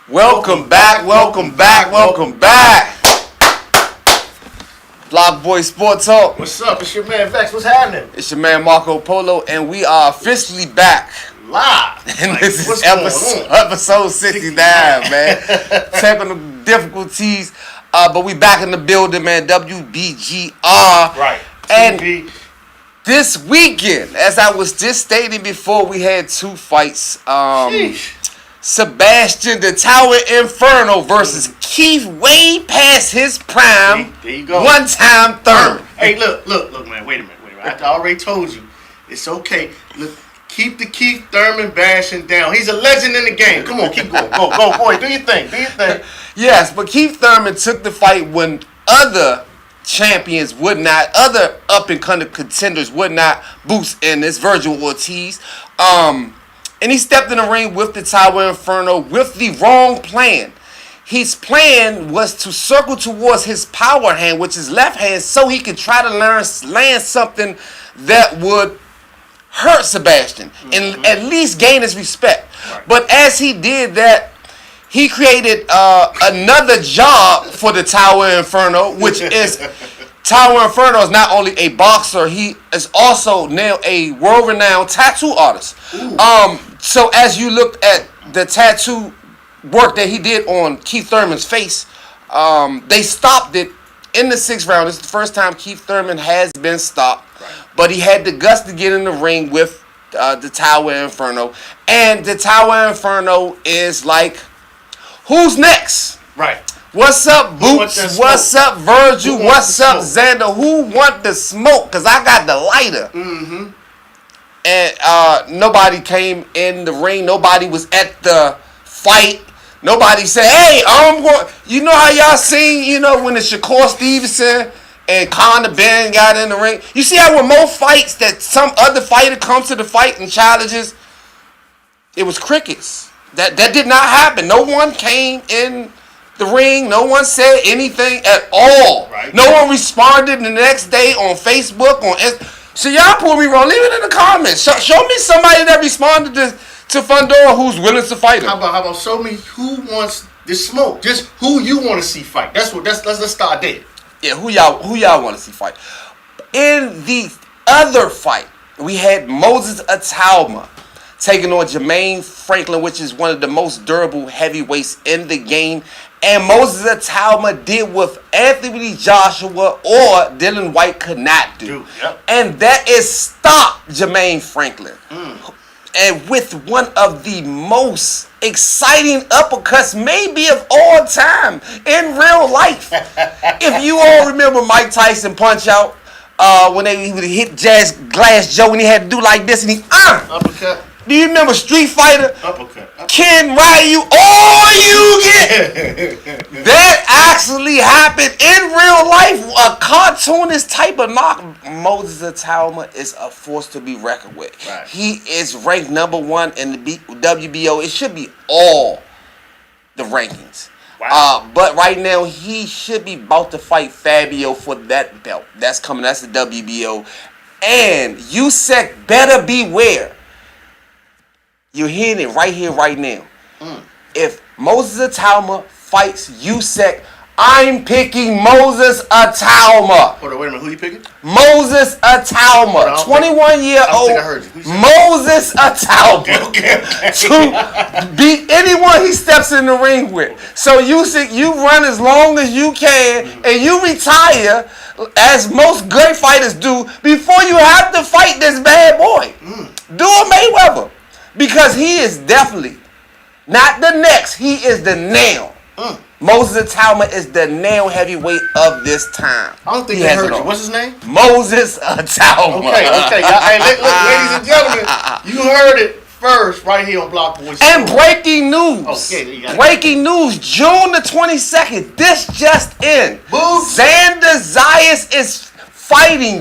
Welcome back. Blockboy SportsTalk. What's up? It's your man Vex. What's happening? It's your man Marco Polo, and we are officially back. Live. And this is episode 69, man. Technical difficulties, but we back in the building, man. WBGR. Right. And this weekend, as I was just stating before, we had two fights. Sebastian the Tower Inferno versus Keith way past his prime. There you go. One-time Thurman. Hey, look, man. Wait a minute. I already told you. It's okay. Look, keep the Keith Thurman bashing down. He's a legend in the game. Come on, keep going. Go, boy. Do your thing. Yes, but Keith Thurman took the fight when other champions would not, other up-and-coming contenders would not boost in this. Virgil Ortiz. And he stepped in the ring with the Tower Inferno with the wrong plan. His plan was to circle towards his power hand, which is left hand, so he could try to land something that would hurt Sebastian and at least gain his respect. Right. But as he did that, he created another job for the Tower Inferno, which is Tower Inferno is not only a boxer, he is also now a world-renowned tattoo artist. So as you look at the tattoo work that he did on Keith Thurman's face, they stopped it in the 6th round. This is the first time Keith Thurman has been stopped. Right. But he had the guts to get in the ring with the Tower Inferno. And the Tower Inferno is like, who's next? Right. What's up, Boots? What's up, Virgil? What's up, Xander? Who want the smoke? Because I got the lighter. Mm-hmm. And nobody came in the ring. Nobody was at the fight. Nobody said, hey, I'm going. You know how y'all seen, when the Shakur Stevenson and Conor Ben got in the ring? You see how with most fights that some other fighter comes to the fight and challenges, it was crickets. That did not happen. No one came in the ring. No one said anything at all. Right. No one responded the next day on Facebook, on Instagram. So y'all prove me wrong. Leave it in the comments. Show me somebody that responded to Fundora who's willing to fight him. How about show me who wants the smoke? Just who you want to see fight. Let's start there. Yeah, who y'all want to see fight? In the other fight, we had Moses Atalma taking on Jermaine Franklin, which is one of the most durable heavyweights in the game. And Moses Atalma did what Anthony Joshua or Dylan White could not do. Yep. And that is stop Jermaine Franklin. And with one of the most exciting uppercuts maybe of all time in real life. If you all remember Mike Tyson Punch Out, when he would hit Glass Joe and he had to do like this and he uppercut. Do you remember Street Fighter? Uppercut. Ken Ryu, all you get. That actually happened in real life. A cartoonist type of knock. Moses Atalma is a force to be reckoned with. Right. He is ranked #1 in the WBO. It should be all the rankings. Wow. But right now, he should be about to fight Fabio for that belt. That's coming. That's the WBO. And Usyk better beware. You're hearing it right here, right now. If Moses Atalma fights Usyk, I'm picking Moses Atalma. Hold on, wait a minute. Who you picking? Moses Atalma, 21-year-old Moses Atalma. Okay. To beat anyone he steps in the ring with. So Usyk, you run as long as you can, and you retire, as most great fighters do, before you have to fight this bad boy. Do a Mayweather. Because he is definitely not the next. He is the now. Moses Atalma is the now heavyweight of this time. I don't think I heard you. What's his name? Moses Atalma. Okay. Hey, look, ladies and gentlemen, you heard it first right here on Blockboy SportsTalk. And breaking news. Breaking news. June the 22nd. This just in. Xander Zayas is fighting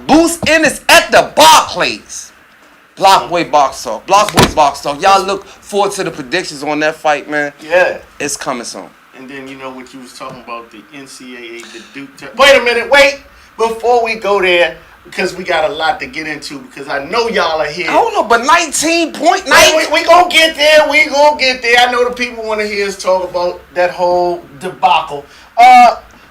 Boots Ennis at the Barclays. Blockboy SportsTalk. Y'all look forward to the predictions on that fight, man. Yeah. It's coming soon. And then you know what you was talking about, the NCAA, the Duke. Wait a minute, wait. Before we go there, because we got a lot to get into. Because I know y'all are here. Hold on, but 19 point night. We gonna get there. We gonna get there. I know the people want to hear us talk about that whole debacle.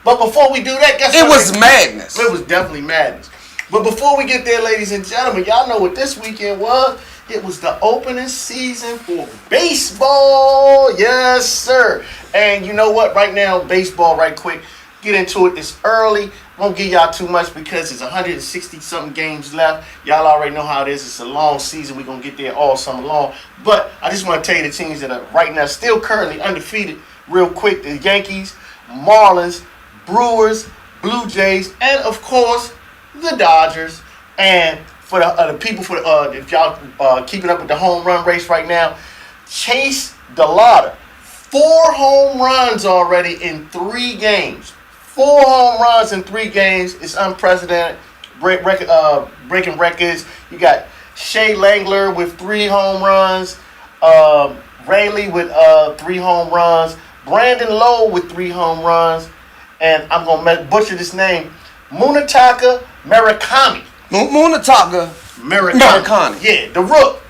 But before we do that, guess what? It was madness. It was definitely madness. But before we get there, ladies and gentlemen, y'all know what this weekend was. It was the opening season for baseball. Yes, sir. And you know what? Right now, baseball, right quick. Get into it. It's early. Won't give y'all too much because it's 160-something games left. Y'all already know how it is. It's a long season. We're going to get there all summer long. But I just want to tell you the teams that are right now still currently undefeated real quick. The Yankees, Marlins, Brewers, Blue Jays, and, of course, the Dodgers. And for the people, if y'all keeping up with the home run race right now, Chase DeLauder, 4 home runs already in 3 games. 4 home runs in 3 games. It's unprecedented. Breaking records. You got Shea Langler with 3 home runs. Rayleigh with 3 home runs. Brandon Lowe with 3 home runs. And I'm going to butcher this name. Munetaka Murakami. Munetaka Murakami. Yeah, the rook.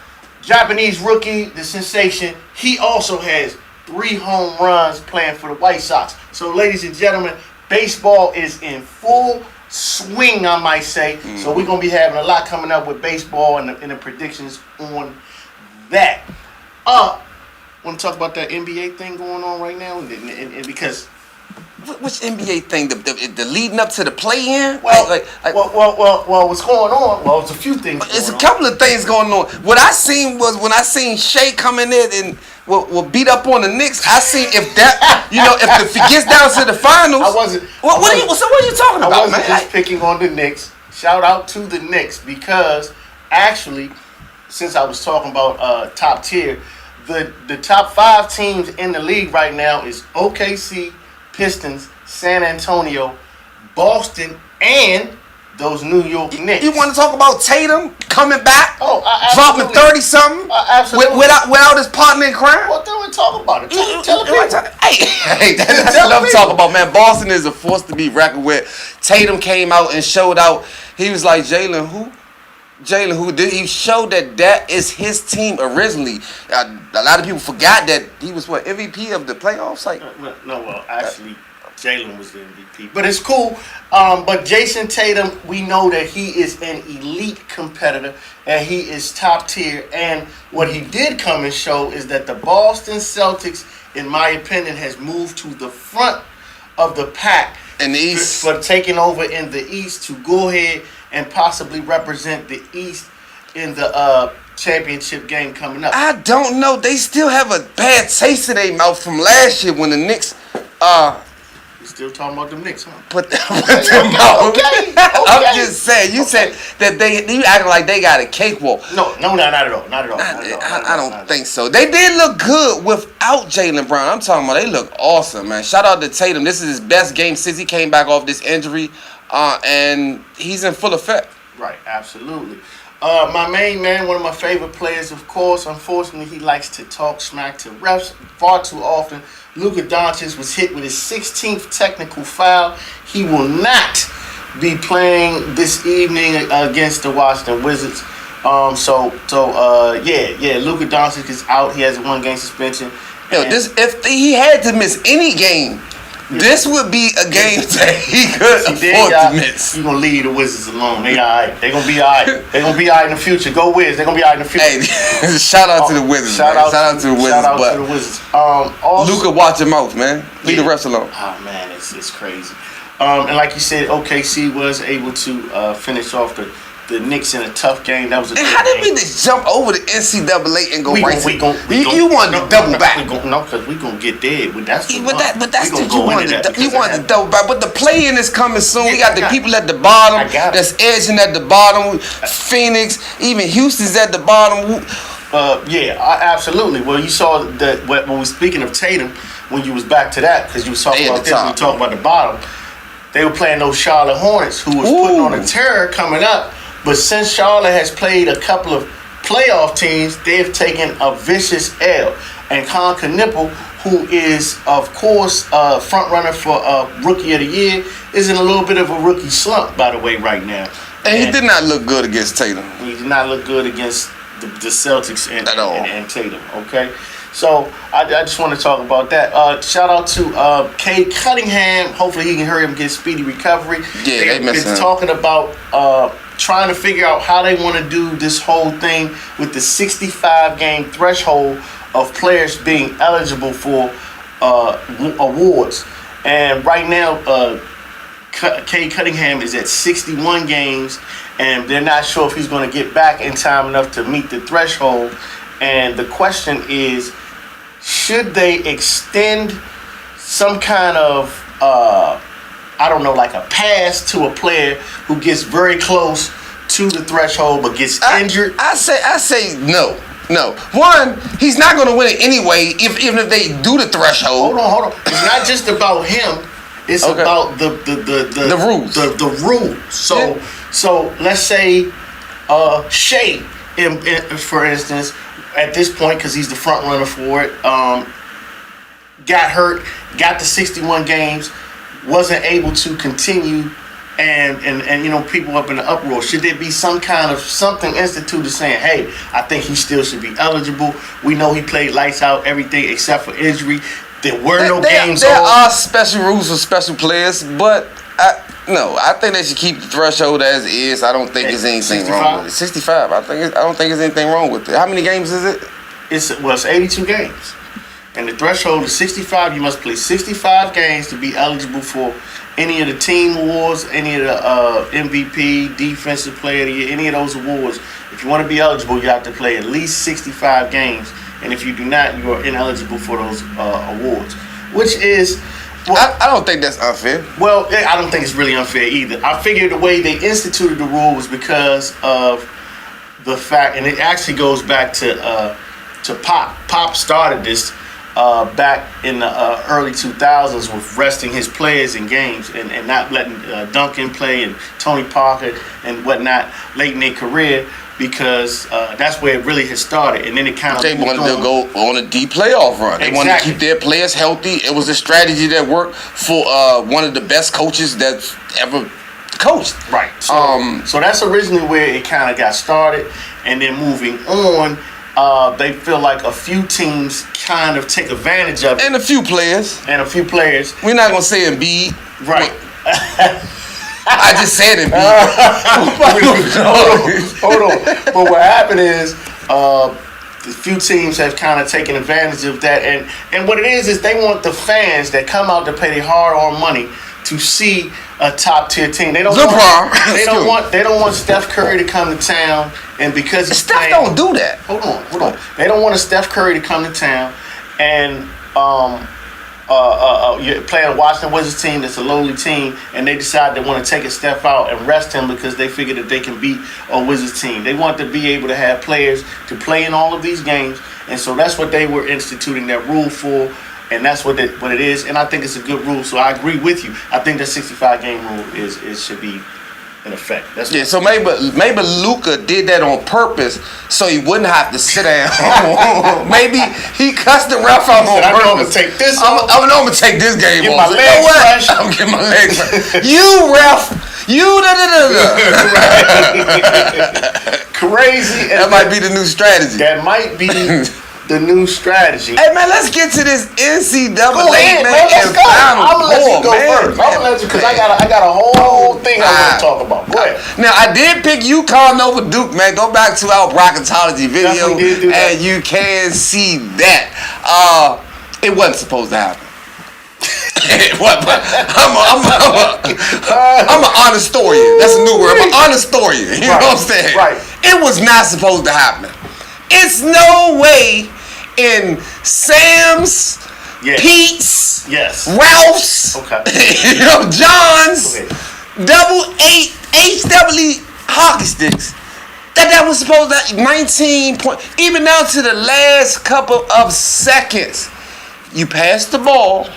Japanese rookie, the sensation. He also has 3 home runs playing for the White Sox. So, ladies and gentlemen, baseball is in full swing, I might say. So we're going to be having a lot coming up with baseball and the predictions on that. Want to talk about that NBA thing going on right now? And because... Which NBA thing? The leading up to the play-in? Well, what's going on? Well, it's a few things. It's a couple of things going on. What I seen was when I seen Shea coming in and will beat up on the Knicks. I seen if it gets down to the finals. I wasn't. What are you talking about, I wasn't man? just picking on the Knicks. Shout out to the Knicks because actually, since I was talking about top tier, the top 5 teams in the league right now is OKC, Pistons, San Antonio, Boston, and those New York Knicks. You want to talk about Tatum coming back? Oh, dropping 30-something? Absolutely. Without his partner in crime? Well, then we talk about it. Tell the people. Hey, that's what I'm talking about, man. Boston is a force to be reckoned with. Tatum came out and showed out. He was like, Jalen who? He showed that is his team originally. A lot of people forgot that he was MVP of the playoffs. No, actually, Jalen was the MVP. But it's cool. But Jason Tatum, we know that he is an elite competitor and he is top tier. And what he did come and show is that the Boston Celtics, in my opinion, has moved to the front of the pack in the East for taking over in the East to go ahead and possibly represent the East in the championship game coming up. I don't know. They still have a bad taste in their mouth from last year when the Knicks You still talking about them Knicks, huh? put them out. Okay. I'm just saying. You said that you acting like they got a cakewalk. No, not at all. I don't think so. They did look good without Jaylen Brown. I'm talking about they look awesome, man. Shout out to Tatum. This is his best game since he came back off this injury. And he's in full effect. Right, absolutely. My main man, one of my favorite players, of course. Unfortunately, he likes to talk smack to refs far too often. Luka Doncic was hit with his 16th technical foul. He will not be playing this evening against the Washington Wizards. Luka Doncic is out. He has a 1-game suspension. If he had to miss any game, this would be a game that he could afford to miss. You're going to leave the Wizards alone. They all right. They're going to be all right. They're going to be all right in the future. Go Wiz. They're going to be all right in the future. Hey, shout out to the Wizards, Shout out to the Wizards. Luka, watch your mouth, man. Leave the refs alone. Oh, man, it's crazy. And like you said, OKC was able to finish off the Knicks in a tough game. That was a good game. How did we just jump over the NCAA and go you wanted to double back. No, because we're going to get there. But that's you wanted to double back. But the play-in is coming soon. We got the people at the bottom that's edging at the bottom. Phoenix, even Houston's at the bottom. Absolutely. Well, you saw that when we were speaking of Tatum, when you was back to that, because you was talking about this, we talking about the bottom. They were playing those Charlotte Hornets, who was putting on a terror coming up. But since Charlotte has played a couple of playoff teams, they've taken a vicious L. And Con Knipple, who is, of course, front runner for Rookie of the Year, is in a little bit of a rookie slump, by the way, right now. And he did not look good against Tatum. He did not look good against the Celtics at all. And Tatum. Okay, so I just want to talk about that. Shout out to Cade Cunningham. Hopefully he can hurry up and get speedy recovery. Yeah, they missing him. Talking about trying to figure out how they want to do this whole thing with the 65-game threshold of players being eligible for awards. And right now, Cade Cunningham is at 61 games, and they're not sure if he's going to get back in time enough to meet the threshold. And the question is, should they extend some kind of, like a pass to a player who gets very close to the threshold but gets injured? I say no. No. One, he's not going to win it anyway, even if they do the threshold. Hold on. It's not just about him. It's about the rules. The rules. So let's say Shea, for instance, at this point, because he's the front runner for it, got hurt, got the 61 games, wasn't able to continue, and people up in the uproar. Should there be some kind of something instituted saying, hey, I think he still should be eligible? We know he played lights out, everything except for injury. There were no games. There are special rules for special players, but I think they should keep the threshold as is. I don't think there's anything 65? wrong with it. 65. I don't think there's anything wrong with it. How many games is it? It's 82 games. And the threshold is 65. You must play 65 games to be eligible for any of the team awards, any of the MVP, Defensive Player of the Year, any of those awards. If you want to be eligible, you have to play at least 65 games. And if you do not, you are ineligible for those awards. Which is... Well, I don't think that's unfair. Well, I don't think it's really unfair either. I figured the way they instituted the rule was because of the fact, and it actually goes back to Pop. Pop started this back in the early 2000s with resting his players in games and not letting Duncan play and Tony Parker and whatnot late in their career, because that's where it really had started. And then it kind of... They wanted to go on a deep playoff run. They wanted to keep their players healthy. It was a strategy that worked for one of the best coaches that's ever coached. Right. So that's originally where it kind of got started. And then moving on, they feel like a few teams kind of take advantage of it. And a few players. We're not going to say Embiid. Right. I just said it. Hold on. But what happened is the few teams have kind of taken advantage of that. And what it is they want the fans that come out to pay their hard-earned money to see a top-tier team. They don't want Steph Curry to come to town, and because he's Steph don't do that. Hold on. They don't want a Steph Curry to come to town and you're playing a Washington Wizards team that's a lowly team, and they decide they want to take a step out and rest him because they figure that they can beat a Wizards team. They want to be able to have players to play in all of these games, and so that's what they were instituting that rule for, and that's what it is. And I think it's a good rule. So I agree with you. I think that 65-game rule should be in effect. So maybe Luka did that on purpose so he wouldn't have to sit down. Maybe he cussed the ref out on purpose. I'm going to take this off. I'm going to take this game get off. My legs fresh. I'm getting my legs fresh. You ref. You Crazy. That might be the new strategy. That might be the new strategy. Hey man, let's get to this NCAA go ahead, man. Let's go. I'm gonna let you go first. I'm gonna let you because I got a whole thing I want to talk about. Go ahead. Now I did pick UConn over Duke, man. Go back to our bracketology video and you can see that. It wasn't supposed to happen. I'm an honest historian. That's a new word. I'm an honest historian. You know what I'm saying? Right. It was not supposed to happen. It's no way in Sam's, Pete's, Ralph's, John's, double HWE hockey sticks that was supposed to 19 points. Even down to the last couple of seconds, you pass the ball,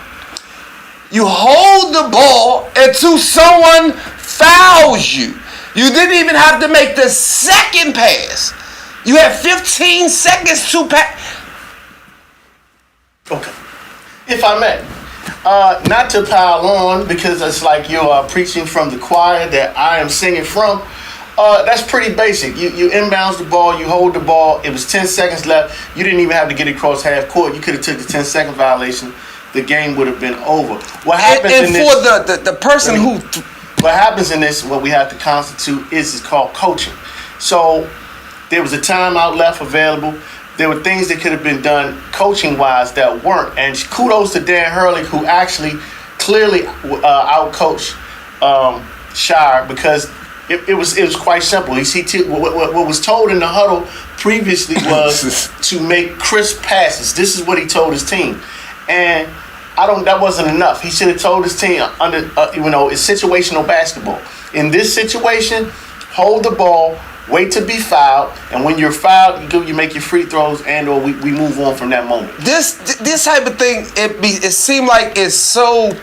you hold the ball until someone fouls you. You didn't even have to make the second pass. You had 15 seconds to pass. Okay. If I may, not to pile on because it's like you are preaching from the choir that I am singing from. That's pretty basic. You inbounds the ball, you hold the ball. It was 10 seconds left. You didn't even have to get it across half court. You could have took the 10-second violation. The game would have been over. What happens and in for this, the person who what happens in this, what we have to constitute is called coaching. So there was a timeout left available. There were things that could have been done coaching-wise that weren't. And kudos to Dan Hurley, who actually clearly outcoached Shire, because it was quite simple. What was told in the huddle previously was to make crisp passes. This is what he told his team, and that wasn't enough. He should have told his team it's situational basketball. In this situation, hold the ball, wait to be fouled, and when you're fouled, you make your free throws, and/or we move on from that moment. This type of thing, it seemed like it's so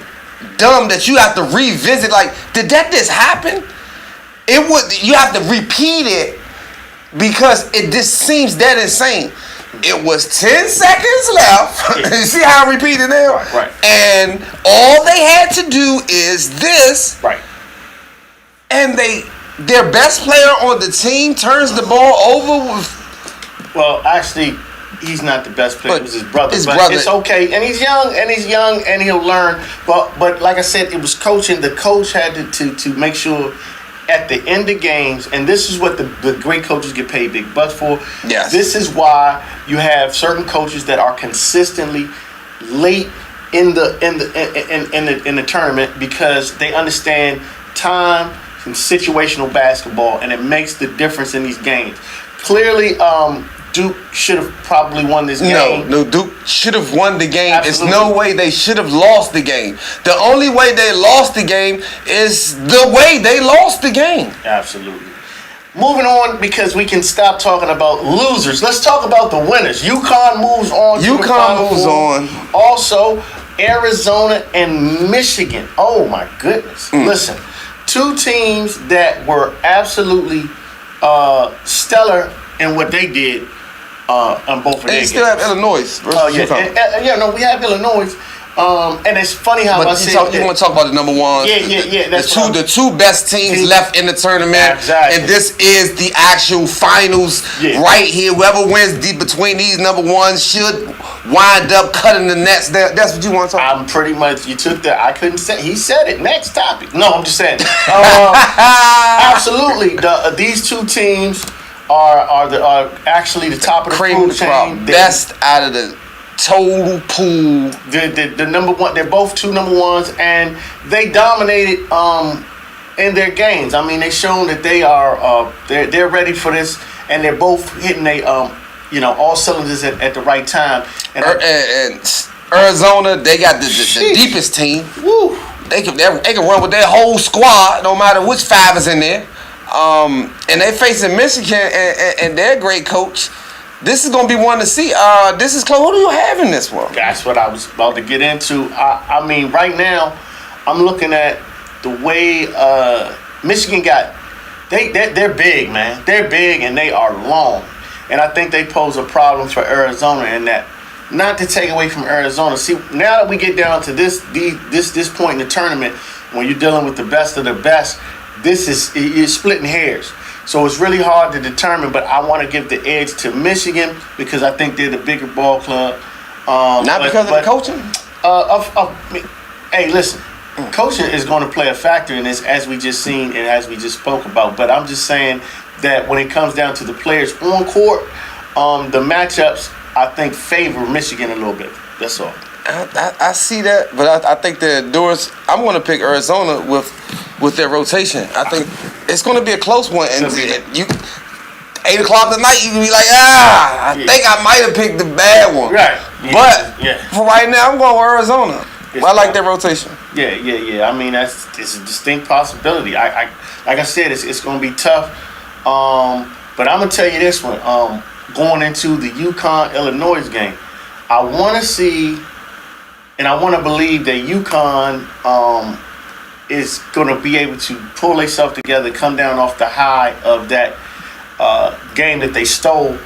dumb that you have to revisit. Like, did that just happen? You have to repeat it because it just seems that insane. It was 10 seconds left. Yeah. You see how I repeat it now? Right. And all they had to do is this. Right. And their best player on the team turns the ball over with. Well, actually, he's not the best player. It was his brother. Brother. It's okay. And he's young, and he'll learn. But like I said, it was coaching. The coach had to make sure at the end of games, and this is what the great coaches get paid big bucks for. Yes. This is why you have certain coaches that are consistently late in the tournament, because they understand time and situational basketball, and it makes the difference in these games. Clearly, Duke should have probably won this game. No, Duke should have won the game. Absolutely. There's no way they should have lost the game. The only way they lost the game is the way they lost the game. Absolutely. Moving on, because we can stop talking about losers. Let's talk about the winners. UConn moves on. UConn moves on. Also, Arizona and Michigan. Oh my goodness. Listen, two teams that were absolutely stellar in what they did on both of their games. They still have Illinois versus UConn. We have Illinois. And it's funny how I said you want to talk about the number one? Yeah. The two best teams left in the tournament, exactly. And this is the actual finals right here. Whoever wins between these number ones should wind up cutting the nets. That's what you want to talk about? I'm pretty much, you took that. I couldn't say. He said it. Next topic. No, I'm just saying. Absolutely. These two teams are actually the top of the food chain. Best out of the total pool. The number one. They're both two number ones, and they dominated in their games. I mean, they've shown that they are they're ready for this, and they're both hitting all cylinders at the right time. And Arizona, they got the deepest team. Woo. They can run with their whole squad, no matter which five is in there. And they facing Michigan and their great coach. This is gonna be one to see. This is close. Who do you have in this one? That's what I was about to get into. I mean, right now, I'm looking at the way Michigan got. They're big, man. They're big and they are long, and I think they pose a problem for Arizona in that. Not to take away from Arizona. See, now that we get down to this point in the tournament, when you're dealing with the best of the best, you're splitting hairs. So it's really hard to determine, but I want to give the edge to Michigan because I think they're the bigger ball club. Because of the coaching? Hey, listen. Coaching is going to play a factor in this, as we just seen and as we just spoke about. But I'm just saying that when it comes down to the players on court, the matchups, I think, favor Michigan a little bit. That's all. I see that, but I think the endurance. I'm going to pick Arizona with their rotation. I think it's going to be a close one, and you 8 o'clock tonight, you can be like, I think I might have picked the bad one. Right. But for right now, I'm going with Arizona. I like their rotation. Yeah. I mean, it's a distinct possibility. I like I said, it's going to be tough. But I'm going to tell you this one. Going into the UConn-Illinois game, I want to see, and I want to believe that UConn is going to be able to pull themselves together, come down off the high of that game that they stole.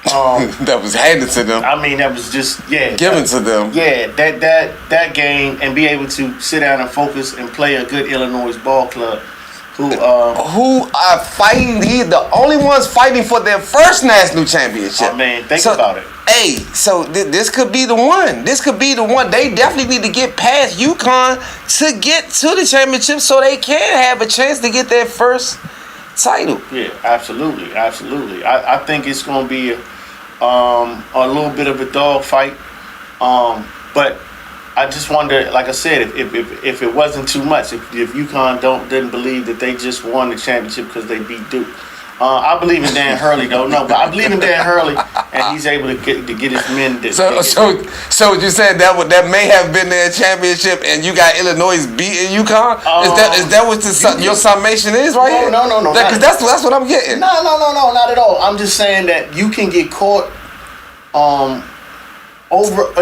That was handed to them. I mean, that was just given to them. Yeah, that game, and be able to sit down and focus and play a good Illinois ball club. who are fighting. He's the only ones fighting for their first national championship. Oh man, think about it. Hey, so this could be the one. This could be the one. They definitely need to get past UConn to get to the championship so they can have a chance to get their first title. Yeah, absolutely. I think it's going to be a little bit of a dog fight. But I just wonder, like I said, if it wasn't too much, if UConn didn't believe that they just won the championship because they beat Duke. I believe in Dan Hurley though. No, but I believe in Dan Hurley, and he's able to get his men. So you said that may have been their championship, and you got Illinois beating UConn. Is that what your summation is right here? No. Because that's what I'm getting. No, not at all. I'm just saying that you can get caught over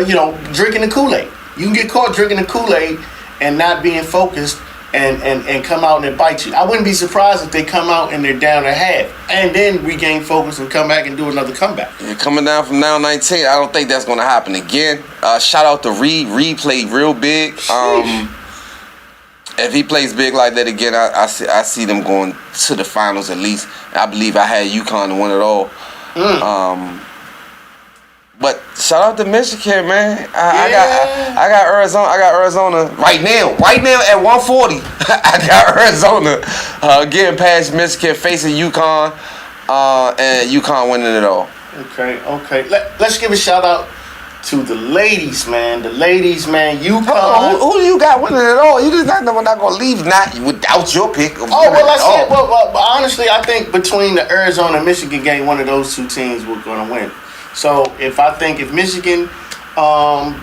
drinking the Kool-Aid. You can get caught drinking the Kool-Aid and not being focused. And come out and bite you. I wouldn't be surprised if they come out and they're down a half and then regain focus and come back and do another comeback. You're coming down from now 19. I don't think that's going to happen again. Shout out to Reed. Reed played real big. If he plays big like that again, I see them going to the finals at least. I believe I had UConn to win it all. But shout out to Michigan, man. I got Arizona. I got Arizona right now at 140. I got Arizona getting past Michigan, facing UConn, and UConn winning it all. Okay. Let's give a shout out to the ladies, man. UConn. Who do you got winning it all? You just not gonna leave not without your pick. Well, honestly, I think between the Arizona and Michigan game, one of those two teams were gonna win. So if Michigan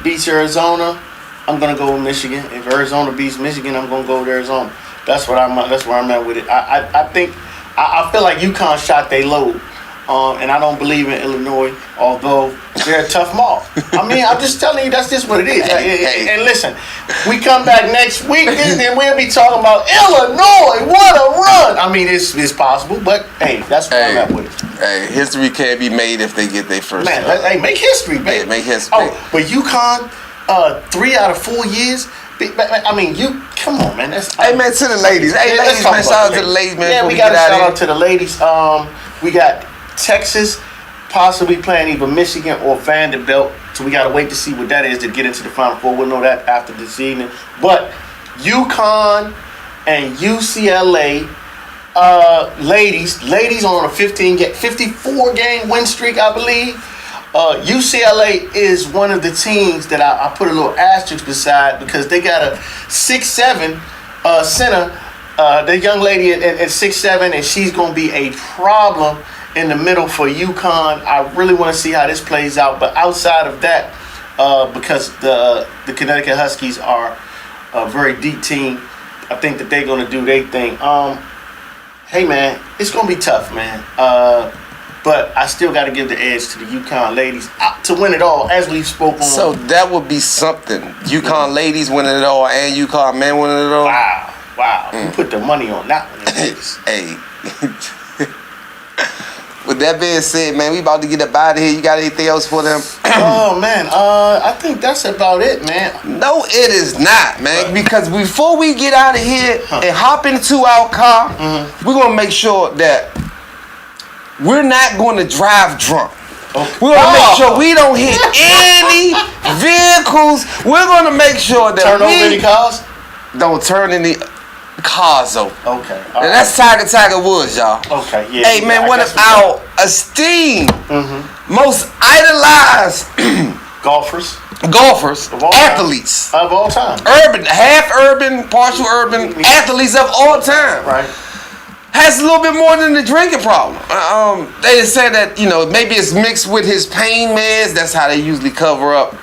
beats Arizona, I'm gonna go with Michigan. If Arizona beats Michigan, I'm gonna go with Arizona. That's where I'm at with it. I feel like UConn shot they load, and I don't believe in Illinois, although they're a tough mob. I mean, I'm just telling you, that's just what it is. And listen, we come back next week, and we'll be talking about Illinois. What a run! I mean, it's possible, but hey, that's where I'm at with it. Hey, history can't be made if they get their first. Man, make history, baby. Yeah, make history. Oh, but UConn, 3 out of 4 years. I mean, come on, man. Hey, man, to the ladies. Hey, ladies, man, shout out to the ladies, man. Yeah, we got to shout out to the ladies. We got Texas possibly playing either Michigan or Vanderbilt. So we got to wait to see what that is to get into the Final Four. We'll know that after this evening. But UConn and UCLA. Ladies on a 54 game win streak, I believe. UCLA is one of the teams that I put a little asterisk beside because they got a 6'7" center. The young lady at 6'7", and she's going to be a problem in the middle for UConn. I really want to see how this plays out. But outside of that, because the Connecticut Huskies are a very deep team, I think that they're going to do their thing. Hey, man, it's going to be tough, man. But I still got to give the edge to the UConn ladies to win it all, as we've spoken on. So that would be something. UConn ladies winning it all and UConn men winning it all? Wow. You put the money on that one. Hey. With that being said, man, we about to get up out of here. You got anything else for them? Oh, man. I think that's about it, man. No, it is not, man. Because before we get out of here and hop into our car, we're going to make sure that we're not going to drive drunk. Okay. We're going to make sure we don't hit any vehicles. We're going to make sure that turn over any cars? Don't turn any cars over. Okay. And that's Tiger Woods, y'all. Okay, yeah. Hey, man, one of our esteemed, most idolized golfers, athletes of all time, half urban, partial urban athletes of all time, right, has a little bit more than the drinking problem. They say that maybe it's mixed with his pain meds. That's how they usually cover up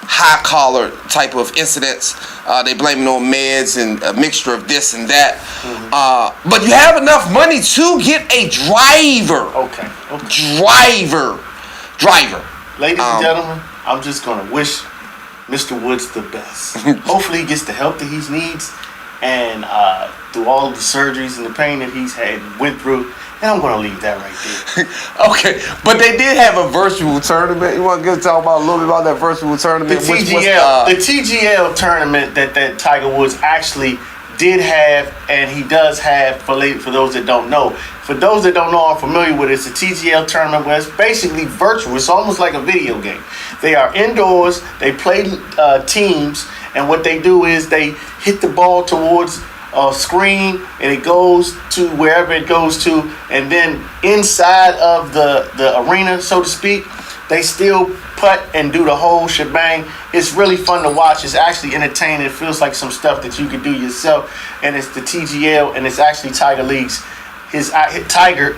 high collar type of incidents. They blame it on meds and a mixture of this and that. But you have enough money to get a driver. Okay. Driver. Ladies and gentlemen, I'm just going to wish Mr. Woods the best. Hopefully he gets the help that he needs and through all the surgeries and the pain that he's went through. And I'm going to leave that right there. Okay, but they did have a virtual tournament. You want to talk about a little bit about that virtual tournament? The TGL tournament that Tiger Woods actually did have, and he does have, for those that don't know. For those that don't know, I'm familiar with it. It's a TGL tournament where it's basically virtual. It's almost like a video game. They are indoors. They play teams, and what they do is they hit the ball towards a screen, and it goes to wherever it goes to, and then inside of the arena, so to speak, they still putt and do the whole shebang. It's really fun to watch. It's actually entertaining. It feels like some stuff that you could do yourself, and it's the TGL, and it's actually Tiger League's Tiger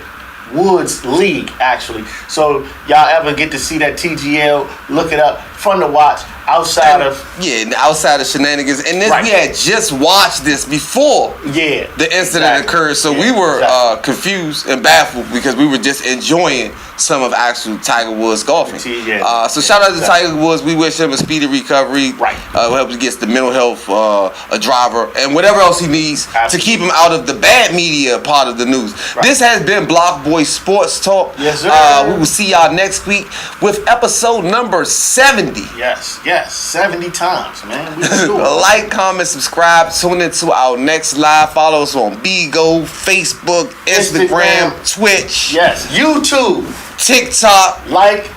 Woods League, actually. So y'all ever get to see that TGL, look it up. Fun to watch outside of shenanigans. And this, we had just watched this before the incident occurred. So we were confused and baffled because we were just enjoying some of actual Tiger Woods golfing. So shout out to Tiger Woods. We wish him a speedy recovery. We'll help him get the mental health, a driver, and whatever else he needs to keep him out of the bad media part of the news. This has been Blockboy Sports Talk. Yes, sir. We will see y'all next week with episode number 70. Yes, 70 times, man. Like, comment, subscribe, tune into our next live. Follow us on Bigo, Facebook, Instagram, Twitch. Yes, YouTube, TikTok. Like,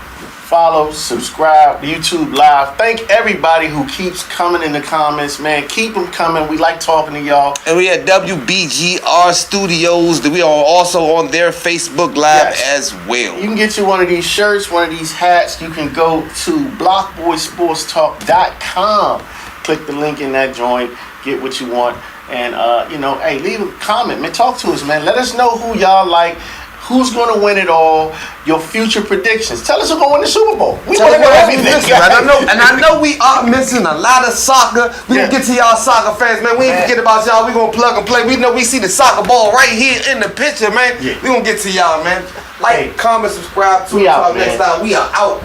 follow, subscribe, YouTube Live. Thank everybody who keeps coming in the comments, man. Keep them coming. We like talking to y'all. And we at WBGR Studios. We are also on their Facebook Live as well. You can get you one of these shirts, one of these hats. You can go to blockboysportstalk.com. Click the link in that joint. Get what you want. And, hey, leave a comment, man. Talk to us, man. Let us know who y'all like. Who's going to win it all? Your future predictions. Tell us who's going to win the Super Bowl. We want to know everything. I know we are missing a lot of soccer. We going to get to y'all soccer fans, man. We ain't forget about y'all. We going to plug and play. We know we see the soccer ball right here in the picture, man. We going to get to y'all, man. Like, comment, subscribe. Next time. We are out.